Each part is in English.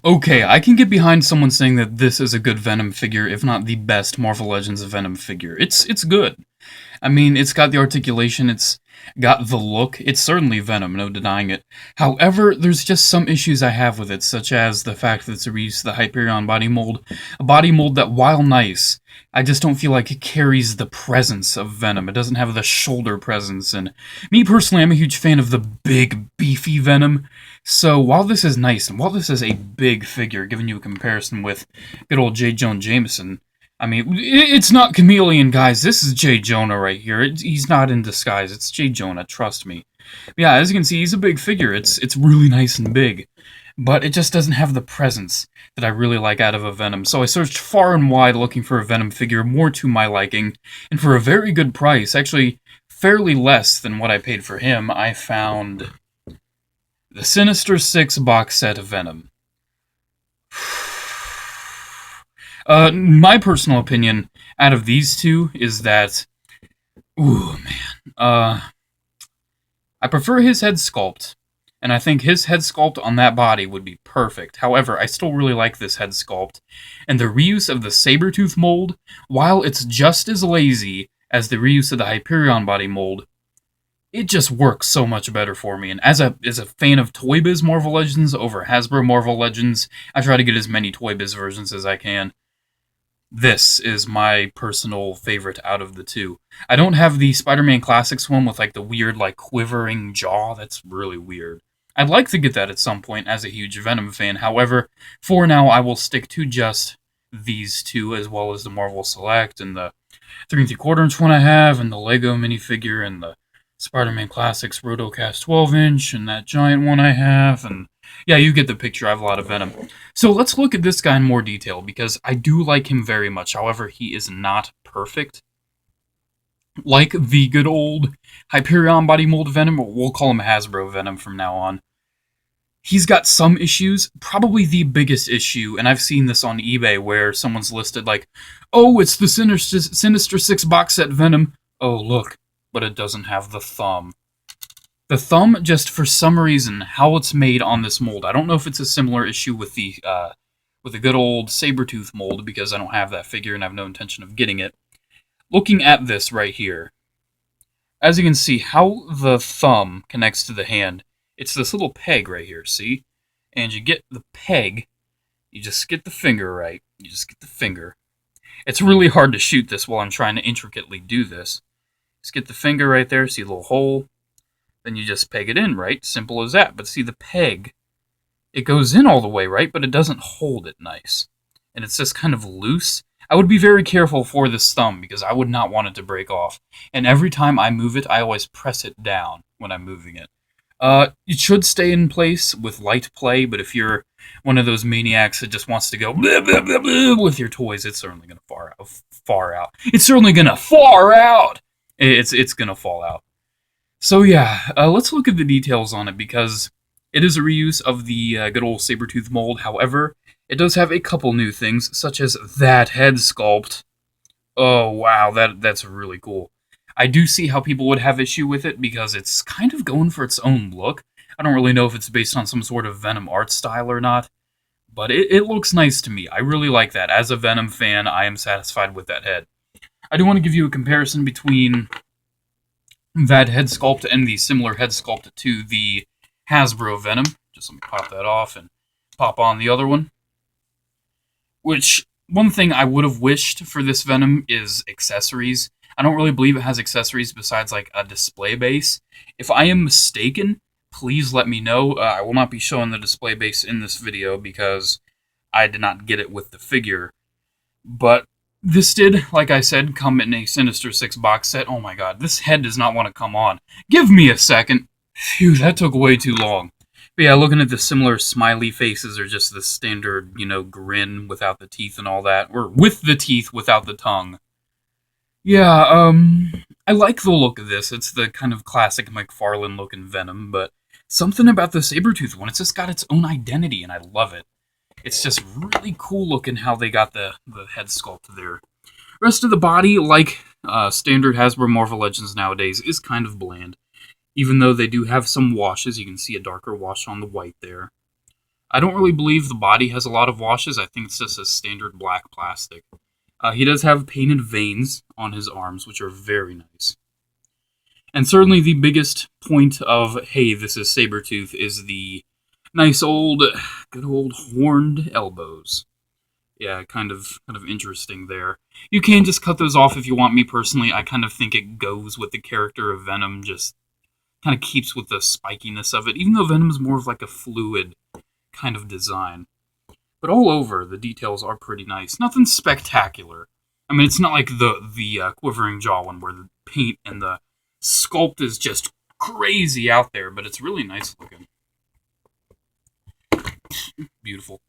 Okay, I can get behind someone saying that this is a good Venom figure, if not the best Marvel Legends Venom figure. It's good. I mean, it's got the articulation, it's got the look. It's certainly Venom, no denying it. However, there's just some issues I have with it, such as the fact that it's a reuse of the Hyperion body mold. A body mold that, while nice, I just don't feel like it carries the presence of Venom. It doesn't have the shoulder presence, and me personally, I'm a huge fan of the big, beefy Venom. So while this is nice, and while this is a big figure, giving you a comparison with good old J. Jonah Jameson, I mean, it's not Chameleon, guys. This is J. Jonah right here. He's not in disguise. It's J. Jonah, trust me. Yeah, as you can see, he's a big figure. It's really nice and big. But it just doesn't have the presence that I really like out of a Venom. So I searched far and wide looking for a Venom figure more to my liking. And for a very good price, actually fairly less than what I paid for him, I found the Sinister Six box set of Venom. My personal opinion out of these two is that, ooh man, I prefer his head sculpt, and I think his head sculpt on that body would be perfect. However, I still really like this head sculpt, and the reuse of the Sabretooth mold, while it's just as lazy as the reuse of the Hyperion body mold, it just works so much better for me. And as a fan of Toy Biz Marvel Legends over Hasbro Marvel Legends, I try to get as many Toy Biz versions as I can. This is my personal favorite out of the two. I don't have the Spider-Man Classics one with like the weird like quivering jaw. That's really weird. I'd like to get that at some point as a huge Venom fan. However, for now I will stick to just these two, as well as the Marvel Select and the 3 3/4 inch one I have, and the Lego minifigure, and the Spider-Man Classics Rotocast 12 inch, and that giant one I have, and yeah, you get the picture. I have a lot of Venom. So let's look at this guy in more detail, because I do like him very much. However, he is not perfect. Like the good old Hyperion body mold Venom, or we'll call him Hasbro Venom from now on. He's got some issues. Probably the biggest issue, and I've seen this on eBay where someone's listed like, oh, it's the Sinister Six box set Venom. Oh, look, but it doesn't have the thumb. The thumb, just for some reason, how it's made on this mold. I don't know if it's a similar issue with the good old Sabretooth mold, because I don't have that figure and I have no intention of getting it. Looking at this right here, as you can see, how the thumb connects to the hand, it's this little peg right here, see? And you get the peg, you just get the finger right, you just get the finger. It's really hard to shoot this while I'm trying to intricately do this. Just get the finger right there, see a little hole, then you just peg it in, right? Simple as that. But see, the peg, it goes in all the way, right? But it doesn't hold it nice. And it's just kind of loose. I would be very careful for this thumb, because I would not want it to break off. And every time I move it, I always press it down when I'm moving it. It should stay in place with light play, but if you're one of those maniacs that just wants to go blah, blah, blah, blah with your toys, it's certainly going to far out. It's certainly going to far out! It's going to fall out. So yeah, let's look at the details on it, because it is a reuse of the good old Sabretooth mold. However, it does have a couple new things, such as that head sculpt. Oh wow, that's really cool. I do see how people would have issue with it, because it's kind of going for its own look. I don't really know if it's based on some sort of Venom art style or not, but it looks nice to me. I really like that. As a Venom fan, I am satisfied with that head. I do want to give you a comparison between that head sculpt and the similar head sculpt to the Hasbro Venom. Just let me pop that off and pop on the other one. Which, one thing I would have wished for this Venom is accessories. I don't really believe it has accessories besides like a display base. If I am mistaken, please let me know. I will not be showing the display base in this video, because I did not get it with the figure. But this did, like I said, come in a Sinister Six box set. Oh my god, this head does not want to come on. Give me a second. Phew, that took way too long. But yeah, looking at the similar smiley faces, or just the standard, grin without the teeth and all that. Or with the teeth without the tongue. Yeah, I like the look of this. It's the kind of classic McFarlane-looking Venom, but something about the Sabretooth one, it's just got its own identity, and I love it. It's just really cool looking how they got the head sculpt there. Rest of the body, like standard Hasbro Marvel Legends nowadays, is kind of bland. Even though they do have some washes, you can see a darker wash on the white there. I don't really believe the body has a lot of washes. I think it's just a standard black plastic. He does have painted veins on his arms, which are very nice. And certainly the biggest point of, hey, this is Sabretooth, is the nice good old horned elbows. Yeah, kind of interesting there. You can just cut those off if you want. Me personally, I kind of think it goes with the character of Venom, just kind of keeps with the spikiness of it, even though Venom is more of like a fluid kind of design. But all over, the details are pretty nice. Nothing spectacular. I mean, it's not like the quivering jaw one where the paint and the sculpt is just crazy out there, but it's really nice looking. Beautiful.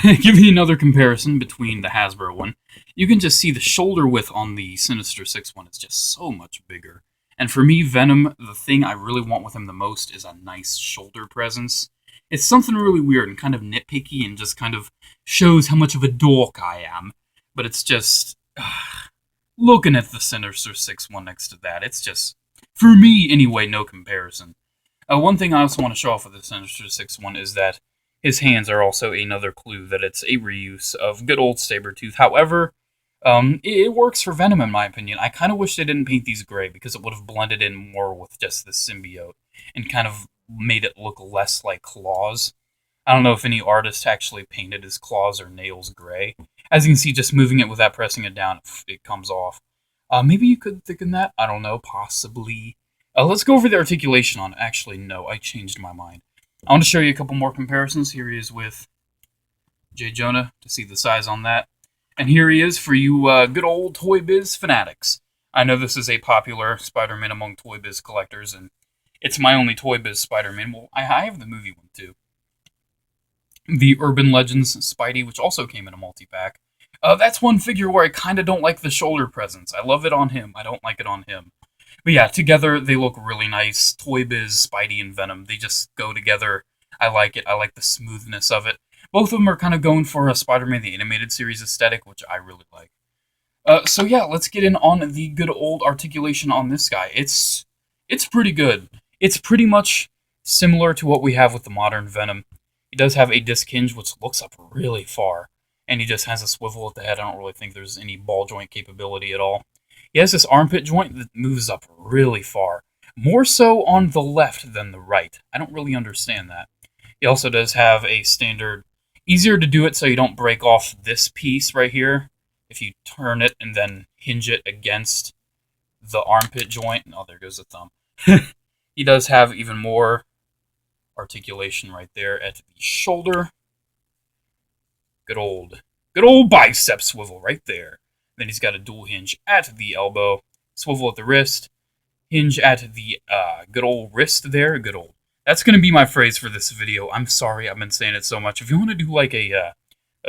Giving you another comparison between the Hasbro one, you can just see the shoulder width on the Sinister Six one is just so much bigger. And for me, Venom, the thing I really want with him the most is a nice shoulder presence. It's something really weird and kind of nitpicky and just kind of shows how much of a dork I am. But it's just... looking at the Sinister Six one next to that, it's just... for me, anyway, no comparison. One thing I also want to show off with the Sinister Six one is that his hands are also another clue that it's a reuse of good old Sabretooth. However, it works for Venom in my opinion. I kind of wish they didn't paint these gray because it would have blended in more with just the symbiote and kind of made it look less like claws. I don't know if any artist actually painted his claws or nails gray. As you can see, just moving it without pressing it down, it comes off. Maybe you could thicken that? I don't know, possibly. Let's go over the articulation on it. Actually, no, I changed my mind. I want to show you a couple more comparisons. Here he is with J. Jonah to see the size on that. And here he is for you good old Toy Biz fanatics. I know this is a popular Spider-Man among Toy Biz collectors, and it's my only Toy Biz Spider-Man. Well, I have the movie one, too. The Urban Legends Spidey, which also came in a multi-pack. That's one figure where I kind of don't like the shoulder presence. I love it on him. I don't like it on him. But yeah, together they look really nice. Toy Biz, Spidey, and Venom, they just go together. I like it. I like the smoothness of it. Both of them are kind of going for a Spider-Man the Animated Series aesthetic, which I really like. So yeah, let's get in on the good old articulation on this guy. It's pretty good. It's pretty much similar to what we have with the modern Venom. He does have a disc hinge, which looks up really far. And he just has a swivel at the head. I don't really think there's any ball joint capability at all. He has this armpit joint that moves up really far. More so on the left than the right. I don't really understand that. He also does have a standard... easier to do it so you don't break off this piece right here. If you turn it and then hinge it against the armpit joint. Oh, there goes the thumb. He does have even more articulation right there at the shoulder. Good old bicep swivel right there. Then he's got a dual hinge at the elbow, swivel at the wrist, hinge at the good old wrist there. Good old. That's going to be my phrase for this video. I'm sorry I've been saying it so much. If you want to do like a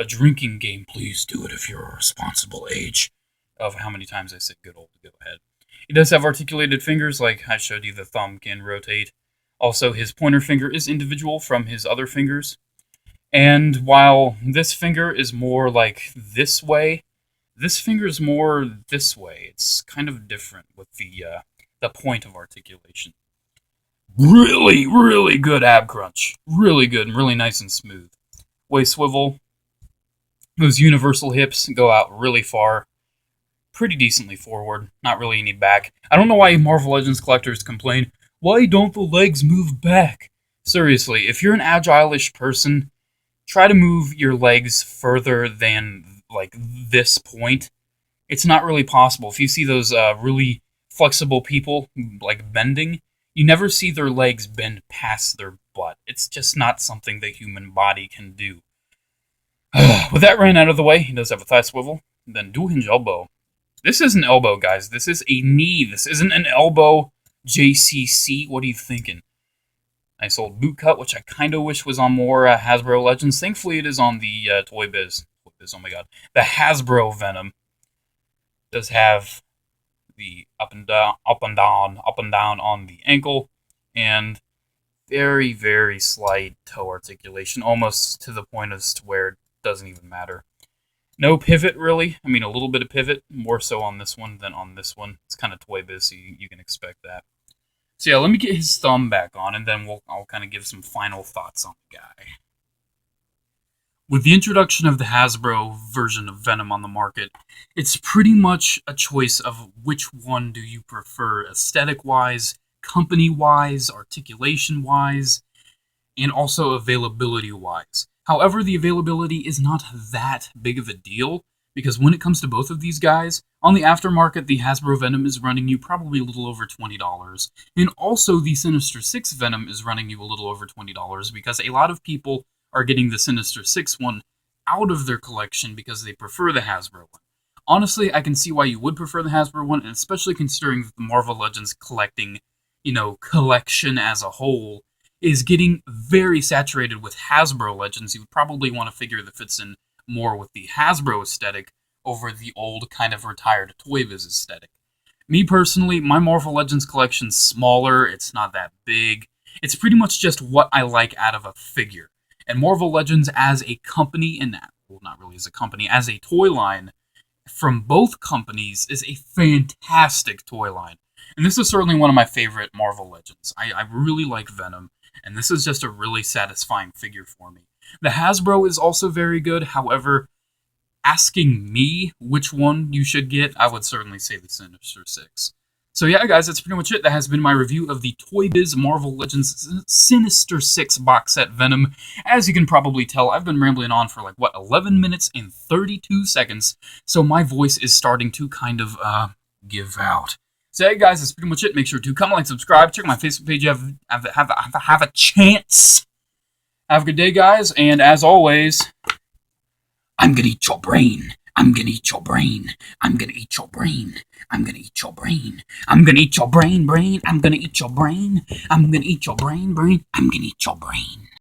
drinking game, please do it if you're a responsible age. Of how many times I said good old, go ahead. He does have articulated fingers, like I showed you the thumb can rotate. Also, his pointer finger is individual from his other fingers. And while this finger is more like this way, this finger is more this way. It's kind of different with the point of articulation. Really, really good ab crunch. Really good and really nice and smooth. Waist swivel. Those universal hips go out really far. Pretty decently forward. Not really any back. I don't know why Marvel Legends collectors complain, why don't the legs move back? Seriously, if you're an agile-ish person, try to move your legs further than, like, this point. It's not really possible. If you see those really flexible people, like, bending, you never see their legs bend past their butt. It's just not something the human body can do. With that ran out of the way, he does have a thigh swivel, then dual hinge elbow. This is an elbow, guys. This is a knee. This isn't an elbow JCC. What are you thinking? Nice old boot cut, which I kind of wish was on more Hasbro Legends. Thankfully, it is on the Toy Biz. Oh my god. The Hasbro Venom does have the up and down on the ankle, and very, very slight toe articulation, almost to the point as to where it doesn't even matter. No pivot, really. I mean, a little bit of pivot, more so on this one than on this one. It's kind of Toy Biz, so you can expect that. So yeah, let me get his thumb back on, and then I'll kind of give some final thoughts on the guy. With the introduction of the Hasbro version of Venom on the market, it's pretty much a choice of which one do you prefer, aesthetic-wise, company-wise, articulation-wise, and also availability-wise. However, the availability is not that big of a deal, because when it comes to both of these guys, on the aftermarket, the Hasbro Venom is running you probably a little over $20, and also the Sinister Six Venom is running you a little over $20, because a lot of people are getting the Sinister Six one out of their collection because they prefer the Hasbro one. Honestly, I can see why you would prefer the Hasbro one, and especially considering that the Marvel Legends collection as a whole is getting very saturated with Hasbro Legends. You would probably want a figure that fits in more with the Hasbro aesthetic over the old kind of retired Toy Biz aesthetic. Me personally, my Marvel Legends collection's smaller, it's not that big. It's pretty much just what I like out of a figure. And Marvel Legends as a company, and well, not really as a company, as a toy line from both companies is a fantastic toy line. And this is certainly one of my favorite Marvel Legends. I really like Venom, and this is just a really satisfying figure for me. The Hasbro is also very good, however, asking me which one you should get, I would certainly say the Sinister Six. So yeah, guys, that's pretty much it. That has been my review of the Toy Biz Marvel Legends Sinister Six box set Venom. As you can probably tell, I've been rambling on for 11 minutes and 32 seconds, so my voice is starting to kind of, give out. So hey, guys, that's pretty much it. Make sure to comment, like, subscribe, check my Facebook page, have a chance. Have a good day, guys, and as always, I'm gonna eat your brain. I'm gonna eat your brain. I'm gonna eat your brain. I'm gonna eat your brain. I'm gonna eat your brain. I'm gonna eat your brain. I'm gonna eat your brain. I'm gonna eat your brain. I'm gonna eat your brain.